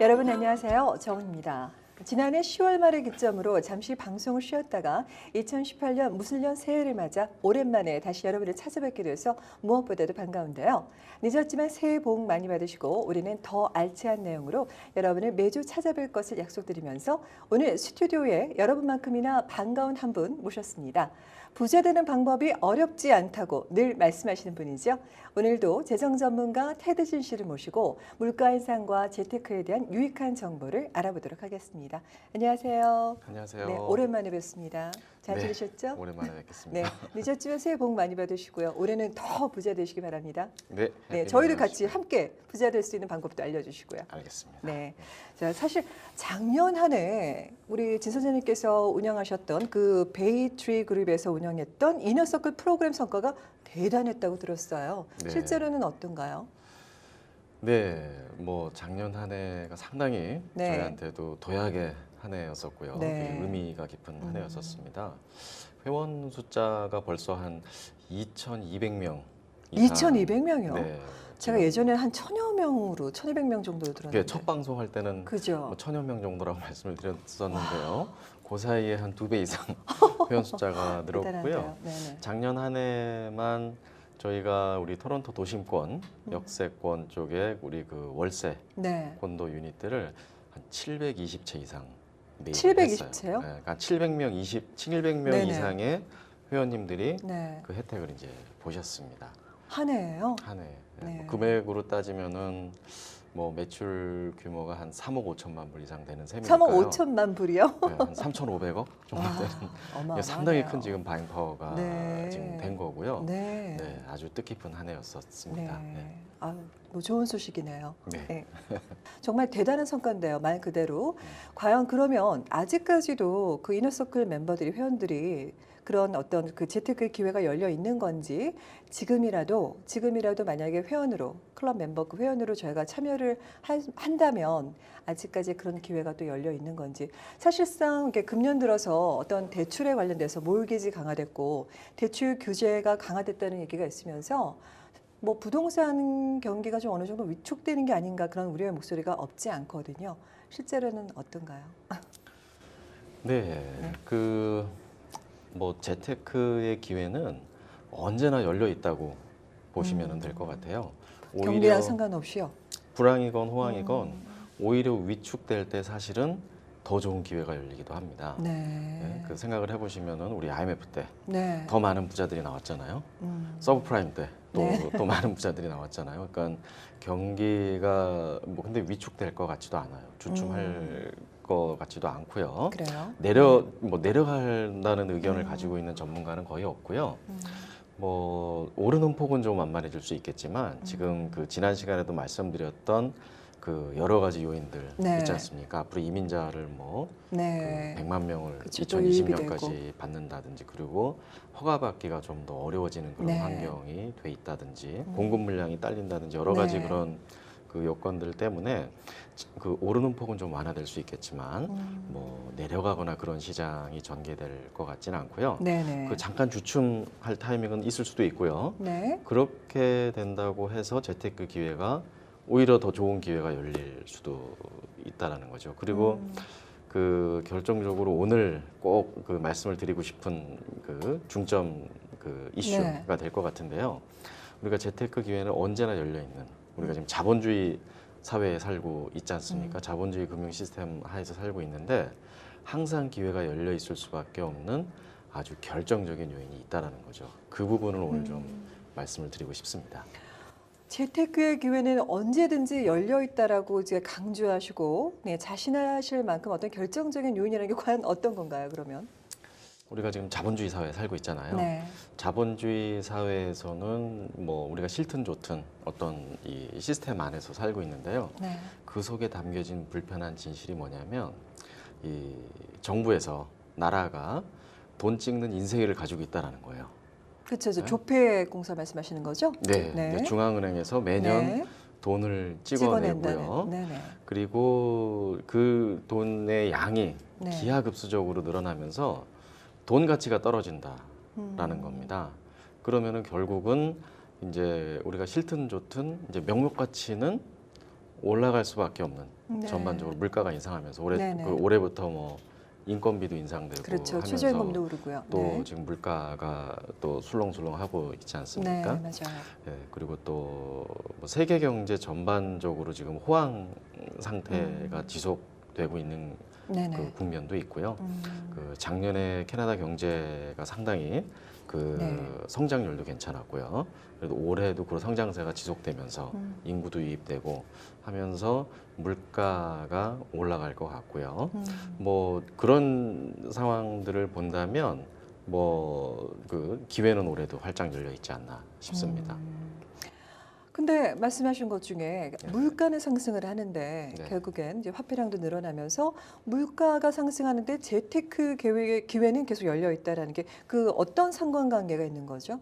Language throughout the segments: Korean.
여러분 안녕하세요. 정은입니다. 지난해 10월 말을 기점으로 잠시 방송을 쉬었다가 2018년 무술년 새해를 맞아 오랜만에 다시 여러분을 찾아뵙게 돼서 무엇보다도 반가운데요. 늦었지만 새해 복 많이 받으시고 올해는 더 알찬 내용으로 여러분을 매주 찾아뵐 것을 약속드리면서 오늘 스튜디오에 여러분만큼이나 반가운 한 분 모셨습니다. 부자 되는 방법이 어렵지 않다고 늘 말씀하시는 분이죠. 오늘도 재정 전문가 테드진 씨를 모시고 물가 인상과 재테크에 대한 유익한 정보를 알아보도록 하겠습니다. 안녕하세요. 안녕하세요. 네, 오랜만에 뵙습니다. 잘 네, 지내셨죠? 오랜만에 뵙겠습니다. 네, 늦었지만 새해 복 많이 받으시고요. 올해는 더 부자 되시기 바랍니다. 네, 네, 저희도 같이 함께 부자 될 수 있는 방법도 알려주시고요. 알겠습니다. 네, 자 사실 작년 한 해 우리 진 선생님께서 운영하셨던 그 베이트리 그룹에서 운영했던 이너서클 프로그램 성과가 대단했다고 들었어요. 네. 실제로는 어떤가요? 네, 뭐 작년 한 해가 상당히 네. 저희한테도 도약의 한 해였었고요. 네. 되게 의미가 깊은 한 해였었습니다. 회원 숫자가 벌써 한 2,200명 이상. 2,200명이요? 네. 제가 예전에 한 1,000여 명으로 1,200명 정도 들었는데. 첫 방송할 때는 그죠? 뭐 1,000여 명 정도라고 말씀을 드렸었는데요. 그 사이에 한 2배 이상 회원 숫자가 늘었고요. 대단한데요. 네네. 작년 한 해만 저희가 우리 토론토 도심권, 역세권 쪽에 우리 그 월세 네. 콘도 유닛들을 한 720채 이상 매입을 720채요? 했어요. 네, 그러니까 700명 네네. 이상의 회원님들이 네. 그 혜택을 이제 보셨습니다. 한 해예요? 한 해. 네. 뭐 금액으로 따지면은 뭐 매출 규모가 한 3억 5천만 불 이상 되는 셈이니까요. 3억 5천만 불이요? 네, 한 3,500억 정도 와, 되는 어마어마하네요. 상당히 큰 지금 바잉 파워가 네. 지금 된 거고요. 네. 네, 아주 뜻깊은 한 해였었습니다. 네. 네. 아, 뭐 좋은 소식이네요. 네. 네. 정말 대단한 성과인데요. 말 그대로. 과연 그러면 아직까지도 그 이너서클 멤버들이 회원들이 그런 어떤 그 재테크 기회가 열려 있는 건지 지금이라도 만약에 회원으로 클럽 멤버 그 회원으로 저희가 참여를 한다면 아직까지 그런 기회가 또 열려 있는 건지 사실상 이게 금년 들어서 어떤 대출에 관련돼서 몰기지 강화됐고 대출 규제가 강화됐다는 얘기가 있으면서 뭐 부동산 경기가 좀 어느 정도 위축되는 게 아닌가 그런 우려의 목소리가 없지 않거든요. 실제로는 어떤가요? 네, 그 뭐 재테크의 기회는 언제나 열려 있다고 보시면 될 것 같아요. 경기랑 상관없이요. 불황이건 호황이건 오히려 위축될 때 사실은 더 좋은 기회가 열리기도 합니다. 네. 네, 그 생각을 해보시면은 우리 IMF 때 네. 더 많은 부자들이 나왔잖아요. 서브프라임 때 또 네. 또 많은 부자들이 나왔잖아요. 그러니까 경기가 뭐 근데 위축될 것 같지도 않아요. 주춤할 것 같지도 않고요. 그래요? 내려간다는 의견을 가지고 있는 전문가는 거의 없고요. 뭐 오르는 폭은 좀 완만해질 수 있겠지만 지금 그 지난 시간에도 말씀드렸던 그 여러 가지 요인들 네. 있지 않습니까? 앞으로 이민자를 뭐 네. 그 100만 명을 그쵸, 또 유입이 2020년까지 받는다든지 그리고 허가받기가 좀 더 어려워지는 그런 네. 환경이 돼 있다든지 공급 물량이 딸린다든지 여러 가지 네. 그런 그 요건들 때문에 그 오르는 폭은 좀 완화될 수 있겠지만 뭐 내려가거나 그런 시장이 전개될 것 같지는 않고요. 네네. 그 잠깐 주춤할 타이밍은 있을 수도 있고요. 네. 그렇게 된다고 해서 재테크 기회가 오히려 더 좋은 기회가 열릴 수도 있다라는 거죠. 그리고 그 결정적으로 오늘 꼭 그 말씀을 드리고 싶은 그 중점 그 이슈가 될 것 같은데요. 우리가 재테크 기회는 언제나 열려 있는 우리가 지금 자본주의 사회에 살고 있지 않습니까? 자본주의 금융 시스템 하에서 살고 있는데 항상 기회가 열려 있을 수밖에 없는 아주 결정적인 요인이 있다라는 거죠. 그 부분을 오늘 좀 말씀을 드리고 싶습니다. 재테크의 기회는 언제든지 열려 있다라고 이제 강조하시고 네, 자신하실 만큼 어떤 결정적인 요인이라는 게 과연 어떤 건가요? 그러면? 우리가 지금 자본주의 사회에 살고 있잖아요. 네. 자본주의 사회에서는 뭐 우리가 싫든 좋든 어떤 이 시스템 안에서 살고 있는데요. 네. 그 속에 담겨진 불편한 진실이 뭐냐면 이 정부에서 나라가 돈 찍는 인쇄기를 가지고 있다라는 거예요. 그렇죠. 네? 조폐 공사 말씀하시는 거죠? 네, 네. 네, 중앙은행에서 매년 네. 돈을 찍어내고요. 네네. 그리고 그 돈의 양이 네. 기하급수적으로 늘어나면서 돈 가치가 떨어진다라는 겁니다. 그러면은 결국은 이제 우리가 싫든 좋든 이제 명목 가치는 올라갈 수밖에 없는 네. 전반적으로 물가가 인상하면서 네네. 올해부터 뭐 인건비도 인상되고 그렇죠. 하면서 최저임금도 오르고요. 또 네. 지금 물가가 또 술렁술렁하고 있지 네, 않습니까? 맞아요. 예, 그리고 또뭐 세계 경제 전반적으로 지금 호황 상태가 지속되고 있는 네네. 그 국면도 있고요. 음, 그 작년에 캐나다 경제가 상당히 그 네. 성장률도 괜찮았고요. 그래도 올해도 그 성장세가 지속되면서 인구도 유입되고 하면서 물가가 올라갈 것 같고요. 뭐 그런 상황들을 본다면 뭐 그 기회는 올해도 활짝 열려 있지 않나 싶습니다. 근데 말씀하신 것 중에 네. 물가는 상승을 하는데 네. 결국엔 이제 화폐량도 늘어나면서 물가가 상승하는데 재테크 계획의 기회는 계속 열려 있다라는 게 그 어떤 상관관계가 있는 거죠?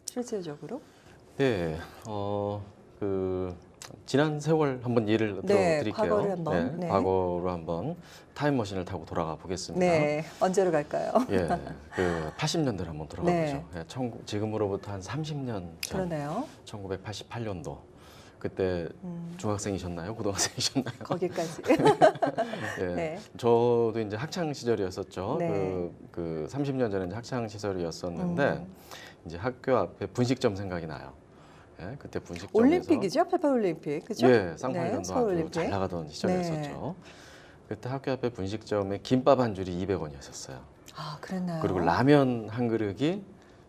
실질적으로? 네, 그 지난 세월 한번 예를 네, 들어드릴게요. 과거를 한번. 네. 과거로 한번 타임머신을 타고 돌아가 보겠습니다. 네, 언제로 갈까요? 예, 그 80년대를 한번 돌아가 네. 보죠. 예, 지금으로부터 한 30년 전, 그러네요. 1988년도. 그때 중학생이셨나요? 고등학생이셨나요? 거기까지. 예, 네. 저도 이제 학창 시절이었었죠. 네. 그 30년 전에 이제 학창 시절이었었는데 이제 학교 앞에 분식점 생각이 나요. 예, 그때 분식점에서 올림픽이죠? 88 올림픽. 그죠? 예, 쌍팔년도 네, 서울 아주 올림픽. 잘 나가던 시절이었었죠. 그때 학교 앞에 분식점에 김밥 한 줄이 200원이었었어요. 아, 그랬나요? 그리고 라면 한 그릇이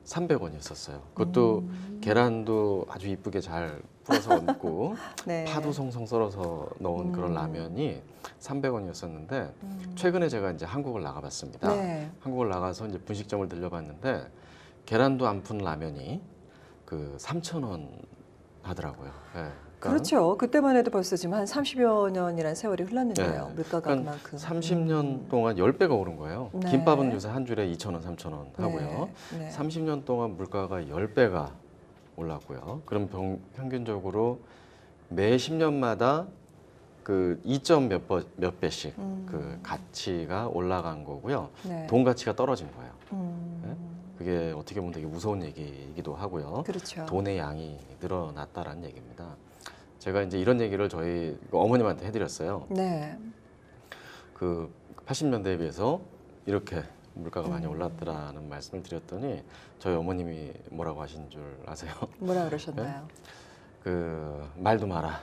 300원이었었어요. 그것도 계란도 아주 이쁘게 잘 풀어서 얹고 네. 파도 송송 썰어서 넣은 그런 라면이 300원이었었는데 최근에 제가 이제 한국을 나가봤습니다. 네. 한국을 나가서 이제 분식점을 들려봤는데 계란도 안 푼 라면이 그 3,000원 하더라고요. 예, 그러니까 그렇죠. 그때만 해도 벌써 지금 한 30여 년이라는 세월이 흘렀는데요. 네. 물가가 그러니까 그만큼. 30년 동안 10배가 오른 거예요. 네. 김밥은 요새 한 줄에 2,000원, 3,000원 하고요. 네. 네. 30년 동안 물가가 10배가 올랐고요. 그럼 평균적으로 매 10년마다 그 2점 몇 배씩 그 가치가 올라간 거고요. 네. 돈 가치가 떨어진 거예요. 음, 네? 그게 어떻게 보면 되게 무서운 얘기이기도 하고요. 그렇죠. 돈의 양이 늘어났다라는 얘기입니다. 제가 이제 이런 얘기를 저희 어머님한테 해드렸어요. 네. 그 80년대에 비해서 이렇게 물가가 많이 올랐더라는 말씀을 드렸더니 저희 어머님이 뭐라고 하신 줄 아세요? 뭐라 그러셨나요? 그 말도 마라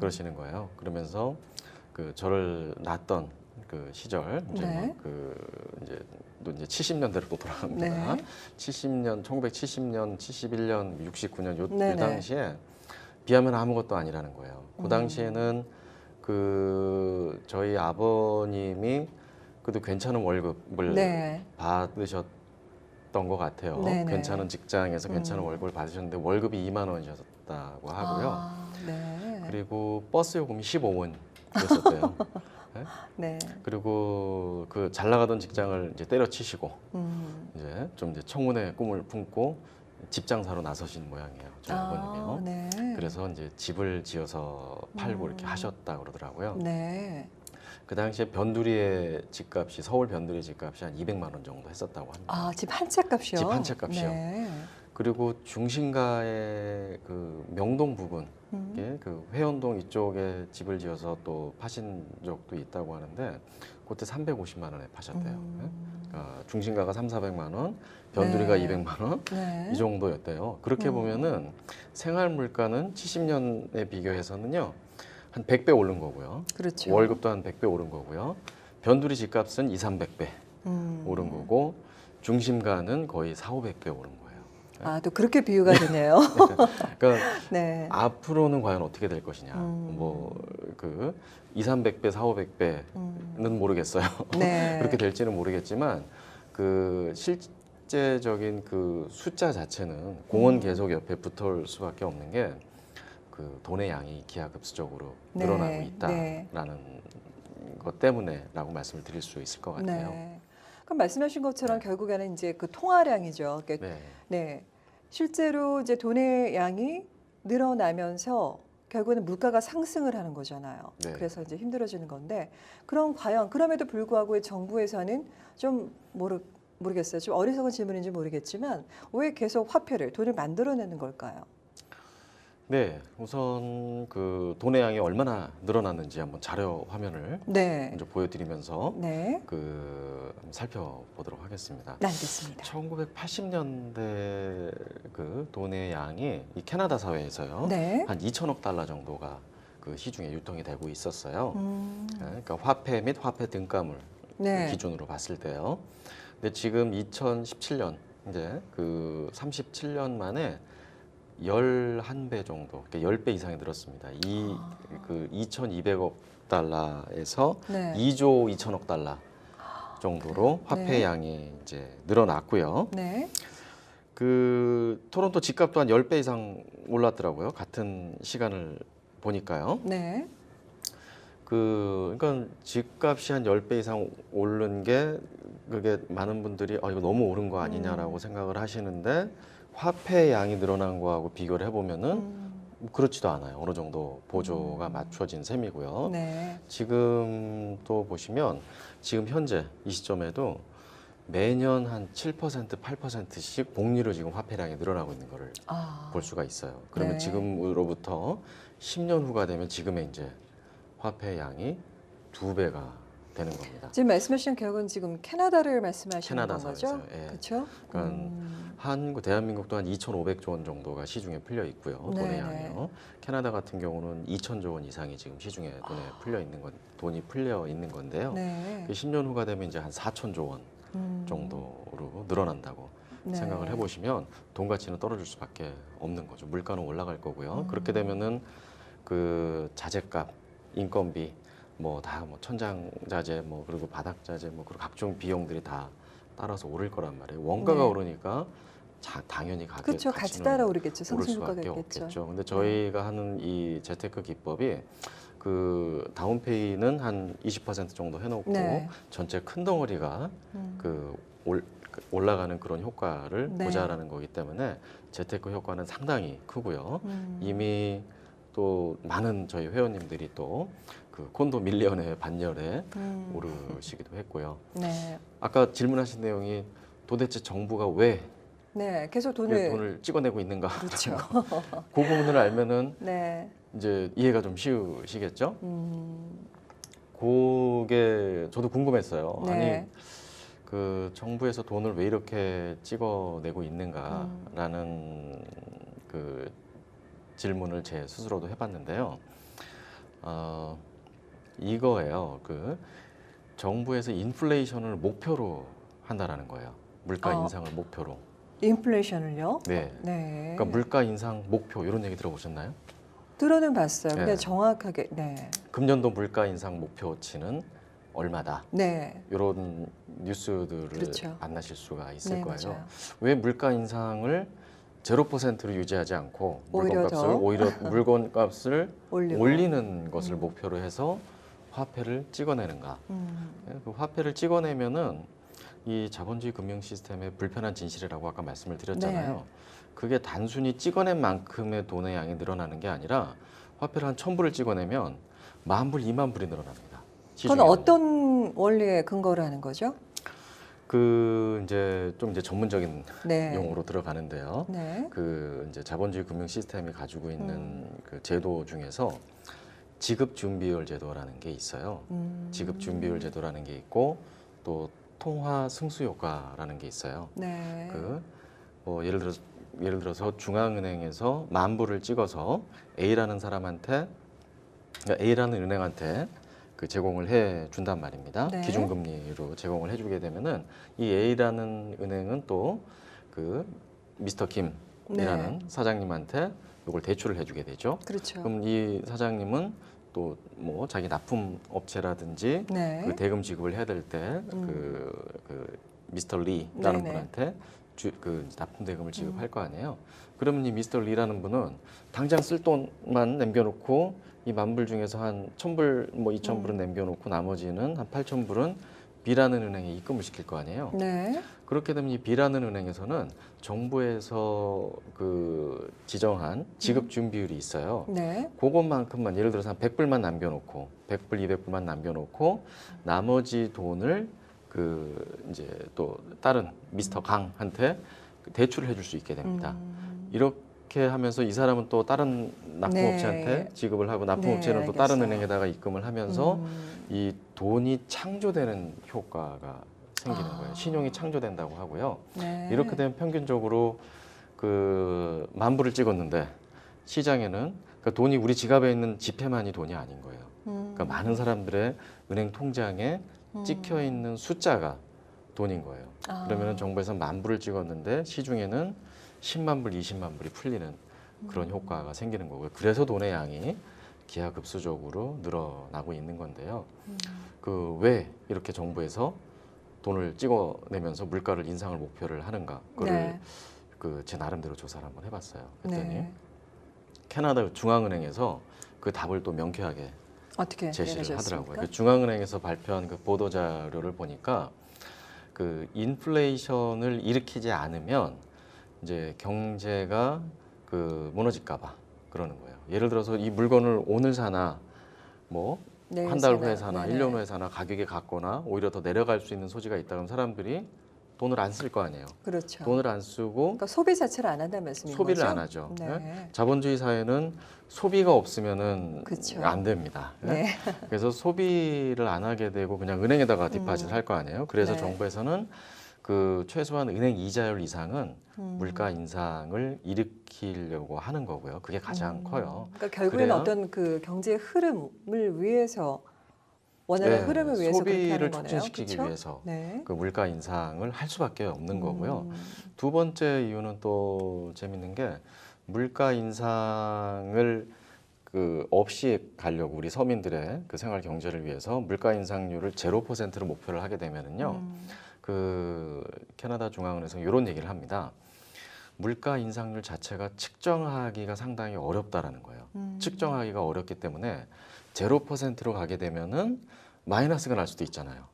그러시는 거예요. 그러면서 그 저를 낳았던 그 시절 이제 네. 또 이제 70년대로 또 돌아갑니다. 네. 1970년, 71년, 69년 요 네네. 당시에 비하면 아무것도 아니라는 거예요. 그 당시에는 그 저희 아버님이 그래도 괜찮은 월급을 네. 받으셨던 것 같아요. 네네. 괜찮은 직장에서 괜찮은 월급을 받으셨는데 월급이 2만 원이셨다고 하고요. 아, 네. 그리고 버스 요금이 15원이었었대요. 네? 네. 그리고 그 잘 나가던 직장을 이제 때려치시고 음. 이제 좀 이제 청운의 꿈을 품고 집 장사로 나서신 모양이에요. 저희 아버님이요. 네. 그래서 이제 집을 지어서 팔고 이렇게 하셨다 그러더라고요. 네. 그 당시에 변두리의 집값이 서울 변두리의 집값이 한 200만 원 정도 했었다고 합니다. 아, 집 한 채 값이요? 집 한 채 값이요. 네. 그리고 중심가의 그 명동 부분, 그 회원동 이쪽에 집을 지어서 또 파신 적도 있다고 하는데 그때 350만 원에 파셨대요. 그러니까 중심가가 3,400만 원, 변두리가 네. 200만 원, 네. 이 정도였대요. 그렇게 보면은 생활 물가는 70년에 비교해서는요 한 100배 오른 거고요. 그렇죠. 월급도 한 100배 오른 거고요. 변두리 집값은 200~300배 오른 거고 중심가는 거의 400~500배 오른 거예요. 아, 또 그렇게 비유가 되네요. 그러니까 네. 앞으로는 과연 어떻게 될 것이냐. 뭐 그 200~300배, 400~500배는 모르겠어요. 네. 그렇게 될지는 모르겠지만 그 실제적인 그 숫자 자체는 공원 계속 옆에 붙을 수밖에 없는 게 그 돈의 양이 기하급수적으로 네. 늘어나고 있다라는 네. 것 때문에라고 말씀을 드릴 수 있을 것 같아요. 네. 그럼 말씀하신 것처럼 네. 결국에는 이제 그 통화량이죠. 그러니까 네. 네. 실제로 이제 돈의 양이 늘어나면서 결국에는 물가가 상승을 하는 거잖아요. 네. 그래서 이제 힘들어지는 건데, 그럼 과연 그럼에도 불구하고 정부에서는 좀 모르겠어요. 좀 어리석은 질문인지 모르겠지만 왜 계속 화폐를 돈을 만들어내는 걸까요? 네, 우선 그 돈의 양이 얼마나 늘어났는지 한번 자료 화면을 네. 먼저 보여드리면서 네. 한번 살펴보도록 하겠습니다. 네, 알겠습니다. 1980년대 그 돈의 양이 이 캐나다 사회에서요, 네. 한 2천억 달러 정도가 그 시중에 유통이 되고 있었어요. 네, 음. 그러니까 화폐 및 화폐 등가물 네. 기준으로 봤을 때요. 근데 지금 2017년 이제 그 37년 만에 11배 정도, 그러니까 10배 이상이 늘었습니다. 그 2,200억 달러에서 네. 2조 2천억 달러 정도로 화폐 네. 양이 이제 늘어났고요. 네. 그 토론토 집값도 한 10배 이상 올랐더라고요. 같은 시간을 보니까요. 네. 그러니까 집값이 한 10배 이상 오른 게 그게 많은 분들이 이거 너무 오른 거 아니냐라고 생각을 하시는데 화폐 양이 늘어난 거하고 비교를 해보면은 그렇지도 않아요. 어느 정도 보조가 맞춰진 셈이고요. 네. 지금 또 보시면 지금 현재 이 시점에도 매년 한 7%, 8%씩 복리로 지금 화폐량이 늘어나고 있는 거를 아. 볼 수가 있어요. 그러면 네. 지금으로부터 10년 후가 되면 지금의 이제 화폐 양이 2배가 되는 겁니다. 지금 말씀하신 기억은 지금 캐나다를 말씀하시는 캐나다 건 거죠? 사회에서요. 예. 그렇죠? 그러니까 대한민국도 한 2,500조 원 정도가 시중에 풀려 있고요. 돈의 네네. 양이요. 캐나다 같은 경우는 2,000조 원 이상이 지금 시중에 돈이 풀려 있는 건데요. 네. 그 10년 후가 되면 이제 한 4,000조 원 정도로 늘어난다고 네. 생각을 해보시면 돈 가치는 떨어질 수밖에 없는 거죠. 물가는 올라갈 거고요. 그렇게 되면은 그 자재값, 인건비, 천장자재, 그리고 바닥자재, 그리고 각종 비용들이 다 따라서 오를 거란 말이에요. 원가가 네. 오르니까 당연히 그렇죠. 같이 가치는 따라 오르겠죠. 오를 상승효과가 수밖에 있겠죠. 없겠죠. 근데 저희가 하는 이 재테크 기법이 그 다운페이는 한 20% 정도 해놓고 네. 전체 큰 덩어리가 올라가는 그런 효과를 네. 보자라는 거기 때문에 재테크 효과는 상당히 크고요. 음. 이미 또 많은 저희 회원님들이 또 그 콘도 밀리언의 반열에 오르시기도 했고요. 네. 아까 질문하신 내용이 도대체 정부가 왜 네. 계속 돈을 찍어내고 있는가? 그렇죠. 그 부분을 알면은 네. 이제 이해가 좀 쉬우시겠죠? 음. 그게 저도 궁금했어요. 네. 아니 그 정부에서 돈을 왜 이렇게 찍어내고 있는가라는 그 질문을 제 스스로도 해봤는데요. 이거예요. 그 정부에서 인플레이션을 목표로 한다라는 거예요. 물가 인상을 목표로. 인플레이션을요? 네. 네. 그러니까 물가 인상 목표 이런 얘기 들어보셨나요? 들어는 봤어요. 근데 네. 정확하게 네. 금년도 물가 인상 목표치는 얼마다. 네. 이런 뉴스들을 그렇죠. 만나실 수가 있을 네, 거예요. 맞아요. 왜 물가 인상을 0%로 유지하지 않고 오히려 더. 물건값을 올리고. 올리는 것을 목표로 해서 화폐를 찍어내는가? 그 화폐를 찍어내면은 이 자본주의 금융 시스템의 불편한 진실이라고 아까 말씀을 드렸잖아요. 네. 그게 단순히 찍어낸 만큼의 돈의 양이 늘어나는 게 아니라 화폐를 한 1,000불을 찍어내면 10,000불, 20,000불이 늘어납니다. 그건 어떤 원리에 근거를 하는 거죠? 이제 전문적인 네. 용어로 들어가는데요. 네. 이제 자본주의 금융 시스템이 가지고 있는 그 제도 중에서 지급 준비율 제도라는 게 있어요. 지급 준비율 제도라는 게 있고 또 통화 승수 효과라는 게 있어요. 네. 예를 들어서 중앙은행에서 10,000불을 찍어서 A라는 사람한테, 그러니까 A라는 은행한테 그 제공을 해 준단 말입니다. 네. 기준금리로 제공을 해주게 되면은 이 A라는 은행은 또 그 미스터 김이라는 네. 사장님한테 이걸 대출을 해주게 되죠. 그렇죠. 그럼 이 사장님은 또 자기 납품 업체라든지 네. 그 대금 지급을 해야 될 때 그 미스터 리라는 네네. 분한테 그 납품 대금을 지급할 거 아니에요. 그러면 이 미스터 리라는 분은 당장 쓸 돈만 남겨놓고 이 10,000불 중에서 한 1,000불, 2,000불은 남겨놓고 나머지는 한 8,000불은 B라는 은행에 입금을 시킬 거 아니에요. 네. 그렇게 되면 이 B라는 은행에서는 정부에서 그 지정한 지급 준비율이 있어요. 네. 그것만큼만 예를 들어서 한 100불만 남겨놓고 100불, 200불만 남겨놓고 나머지 돈을 이제 또 다른 미스터 강한테 대출을 해줄 수 있게 됩니다. 이렇게 그렇게 하면서 이 사람은 또 다른 납품업체한테 네. 지급을 하고 네, 납품업체는 또 다른 알겠어요. 은행에다가 입금을 하면서 음. 이 돈이 창조되는 효과가 생기는 아. 거예요. 신용이 창조된다고 하고요. 네. 이렇게 되면 평균적으로 그 10,000불을 찍었는데 시장에는 그러니까 돈이 우리 지갑에 있는 지폐만이 돈이 아닌 거예요. 그러니까 많은 사람들의 은행 통장에 찍혀 있는 숫자가 돈인 거예요. 아. 그러면 정부에서 10,000불을 찍었는데 시중에는 100,000불, 200,000불이 풀리는 그런 효과가 생기는 거고요. 그래서 돈의 양이 기하급수적으로 늘어나고 있는 건데요. 그 왜 이렇게 정부에서 돈을 찍어내면서 물가를 인상을 목표를 하는가? 그거를 네. 그 제 나름대로 조사를 한번 해봤어요. 그랬더니 네. 캐나다 중앙은행에서 그 답을 또 명쾌하게 어떻게 제시를 내놓으셨습니까? 하더라고요. 그 중앙은행에서 발표한 그 보도 자료를 보니까 그 인플레이션을 일으키지 않으면 이제 경제가 그 무너질까봐 그러는 거예요. 예를 들어서 이 물건을 오늘 사나 뭐 내일 한 달 사나. 후에 사나 네네. 1년 후에 사나 가격이 같거나 오히려 더 내려갈 수 있는 소지가 있다 그러면 사람들이 돈을 안 쓸 거 아니에요. 그렇죠. 돈을 안 쓰고 그러니까 소비 자체를 안 한다는 말씀인 소비를 거죠? 안 하죠. 네. 예? 자본주의 사회는 소비가 없으면은 그쵸. 안 됩니다. 예? 네. 그래서 소비를 안 하게 되고 그냥 은행에다가 디파짓을 할 거 아니에요. 그래서 네. 정부에서는 그 최소한 은행 이자율 이상은 물가 인상을 일으키려고 하는 거고요. 그게 가장 커요. 그러니까 결국에는 그래야- 어떤 그 경제 흐름을 위해서 원하는 네, 흐름을 위해서 그렇게 하는 소비를 거네요. 촉진시키기 그쵸? 위해서 네. 그 물가 인상을 할 수밖에 없는 거고요. 음. 두 번째 이유는 또 재밌는 게 물가 인상을 그 없이 가려고 우리 서민들의 그 생활 경제를 위해서 물가 인상률을 0%로 목표를 하게 되면은요. 그 캐나다 중앙은행에서 이런 얘기를 합니다. 물가 인상률 자체가 측정하기가 상당히 어렵다라는 거예요. 측정하기가 어렵기 때문에 0%로 가게 되면은 마이너스가 날 수도 있잖아요.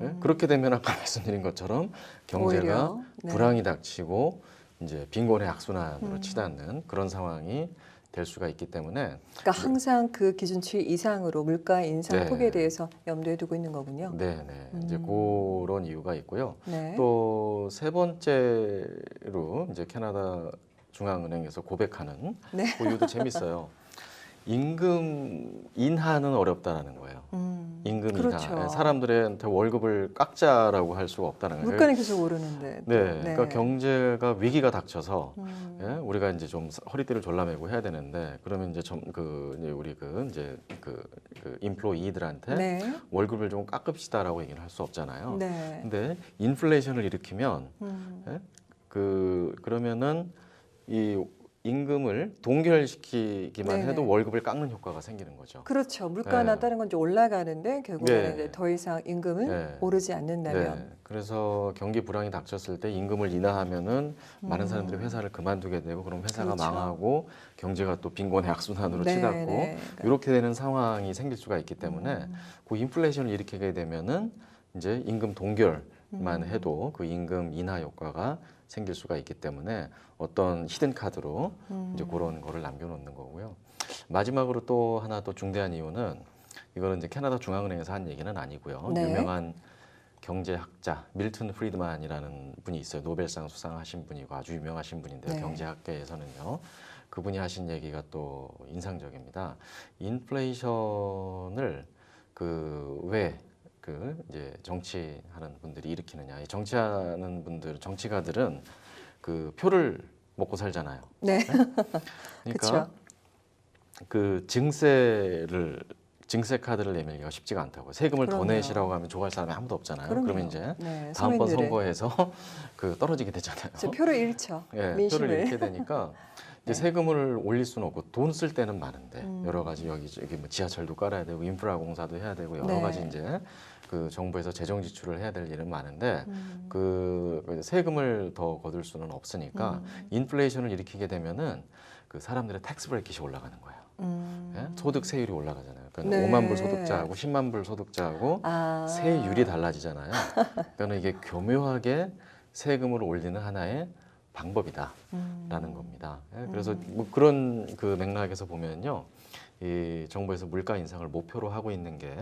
예? 그렇게 되면 아까 말씀드린 것처럼 경제가 오히려, 네. 불황이 닥치고 이제 빈곤의 악순환으로 치닫는 그런 상황이 될 수가 있기 때문에 그러니까 항상 그 기준치 이상으로 물가 인상 네. 폭에 대해서 염두에 두고 있는 거군요. 네네 이제 그런 이유가 있고요. 네. 또 세 번째로 이제 캐나다 중앙은행에서 고백하는 네. 그 이유도 재밌어요. 임금 인하는 어렵다라는 거예요. 임금 그렇죠. 인하. 사람들한테 월급을 깎자라고 할 수가 없다는 거예요. 물가는 계속 오르는데. 또. 네, 그러니까 경제가 위기가 닥쳐서 음. 예? 우리가 이제 좀 허리띠를 졸라매고 해야 되는데 그러면 이제 이제 우리 그 인플로이들한테 네. 월급을 좀 깎읍시다라고 얘기를 할 수 없잖아요. 네. 근데 인플레이션을 일으키면 음. 예? 그러면은 이 임금을 동결시키기만 네네. 해도 월급을 깎는 효과가 생기는 거죠. 그렇죠. 물가나 네. 다른 건 이제 올라가는데 결국에는 네. 이제 더 이상 임금은 네. 오르지 않는다면. 네, 그래서 경기 불황이 닥쳤을 때 임금을 인하하면은 많은 사람들이 회사를 그만두게 되고 그럼 회사가 그렇죠. 망하고 경제가 또 빈곤의 악순환으로 네, 치닫고 네. 이렇게 되는 상황이 생길 수가 있기 때문에 그 인플레이션을 일으키게 되면은 이제 임금 동결만 해도 그 임금 인하 효과가 생길 수가 있기 때문에 어떤 히든 카드로 이제 그런 거를 남겨놓는 거고요. 마지막으로 또 하나 더 중대한 이유는 이거는 이제 캐나다 중앙은행에서 한 얘기는 아니고요. 네. 유명한 경제학자 밀턴 프리드만이라는 분이 있어요. 노벨상 수상하신 분이고 아주 유명하신 분인데요. 네. 경제학계에서는요. 그분이 하신 얘기가 또 인상적입니다. 인플레이션을 왜 이제 정치하는 분들이 일으키느냐. 이 정치하는 분들, 정치가들은 그 표를 먹고 살잖아요. 네. 그러니까 그쵸. 그 증세 카드를 내밀기가 쉽지가 않다고. 세금을 더 그럼요. 내시라고 하면 좋아할 사람이 아무도 없잖아요. 그럼요. 그러면 이제 네, 다음번 서민들의 선거에서 그 떨어지게 되잖아요. 이제 표를 잃죠. 예, 민심을. 표를 잃게 되니까 이제 세금을 올릴 수는 없고 돈 쓸 때는 많은데 여러 가지 여기 뭐 지하철도 깔아야 되고 인프라 공사도 해야 되고 여러 네. 가지 이제 그 정부에서 재정 지출을 해야 될 일은 많은데 그 세금을 더 거둘 수는 없으니까 인플레이션을 일으키게 되면은 그 사람들의 텍스 브레이킷이 올라가는 거예요. 예? 소득 세율이 올라가잖아요. 그러니까 네. 5만 불 소득자하고 10만 불 소득자하고 아. 세율이 달라지잖아요. 그러니까 이게 교묘하게 세금을 올리는 하나의 방법이다라는 겁니다. 예? 그래서 뭐 그런 그 맥락에서 보면요, 이 정부에서 물가 인상을 목표로 하고 있는 게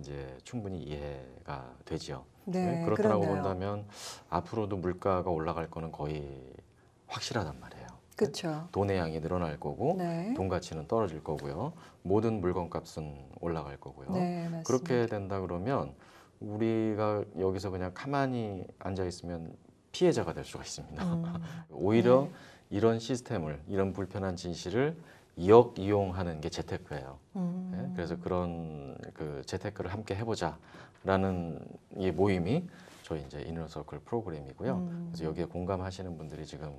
이제 충분히 이해가 되지요. 네, 그렇다고 그렇네요. 본다면 앞으로도 물가가 올라갈 거는 거의 확실하단 말이에요. 그렇죠. 돈의 양이 늘어날 거고 네. 돈 가치는 떨어질 거고요. 모든 물건 값은 올라갈 거고요. 네, 맞습니다. 그렇게 된다 그러면 우리가 여기서 그냥 가만히 앉아 있으면 피해자가 될 수가 있습니다. 오히려 네. 이런 시스템을, 이런 불편한 진실을 이용하는 게 재테크예요. 네, 그래서 그런 그 재테크를 함께 해보자라는 이 모임이 저희 이제 이너서클 프로그램이고요. 그래서 여기에 공감하시는 분들이 지금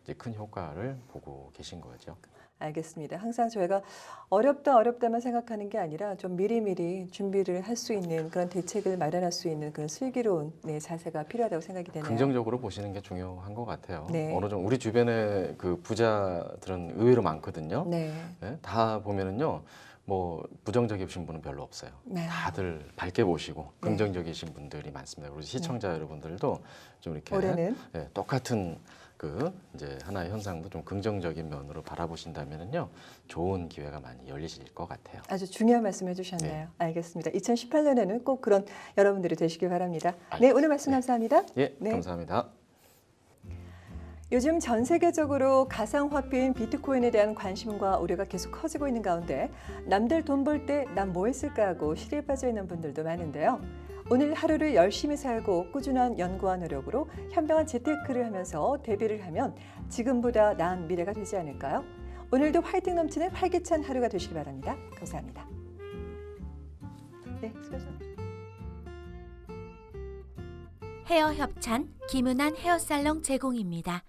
이제 큰 효과를 보고 계신 거죠. 알겠습니다. 항상 저희가 어렵다만 생각하는 게 아니라 좀 미리미리 준비를 할 수 있는 그런 대책을 마련할 수 있는 그런 슬기로운 네, 자세가 필요하다고 생각이 되네요. 긍정적으로 보시는 게 중요한 것 같아요. 네. 어느 정도 우리 주변에 그 부자들은 의외로 많거든요. 네. 네, 다 보면은요, 뭐 부정적이신 분은 별로 없어요. 네. 다들 밝게 보시고 네. 긍정적이신 분들이 많습니다. 우리 시청자 여러분들도 좀 이렇게 올해는 네, 똑같은 그 이제 하나의 현상도 좀 긍정적인 면으로 바라보신다면은요, 좋은 기회가 많이 열리실 것 같아요. 아주 중요한 말씀 해주셨네요. 네. 알겠습니다. 2018년에는 꼭 그런 여러분들이 되시길 바랍니다. 네, 알겠습니다. 오늘 말씀 감사합니다. 예, 네. 감사합니다. 요즘 전 세계적으로 가상화폐인 비트코인에 대한 관심과 우려가 계속 커지고 있는 가운데 남들 돈 벌 때 난 뭐 했을까 하고 시리에 빠져 있는 분들도 많은데요. 오늘 하루를 열심히 살고 꾸준한 연구와 노력으로 현명한 재테크를 하면서 대비를 하면 지금보다 나은 미래가 되지 않을까요? 오늘도 화이팅 넘치는 활기찬 하루가 되시기 바랍니다. 감사합니다. 네, 수고하셨습니다. 헤어 협찬 김은한 헤어살롱 제공입니다.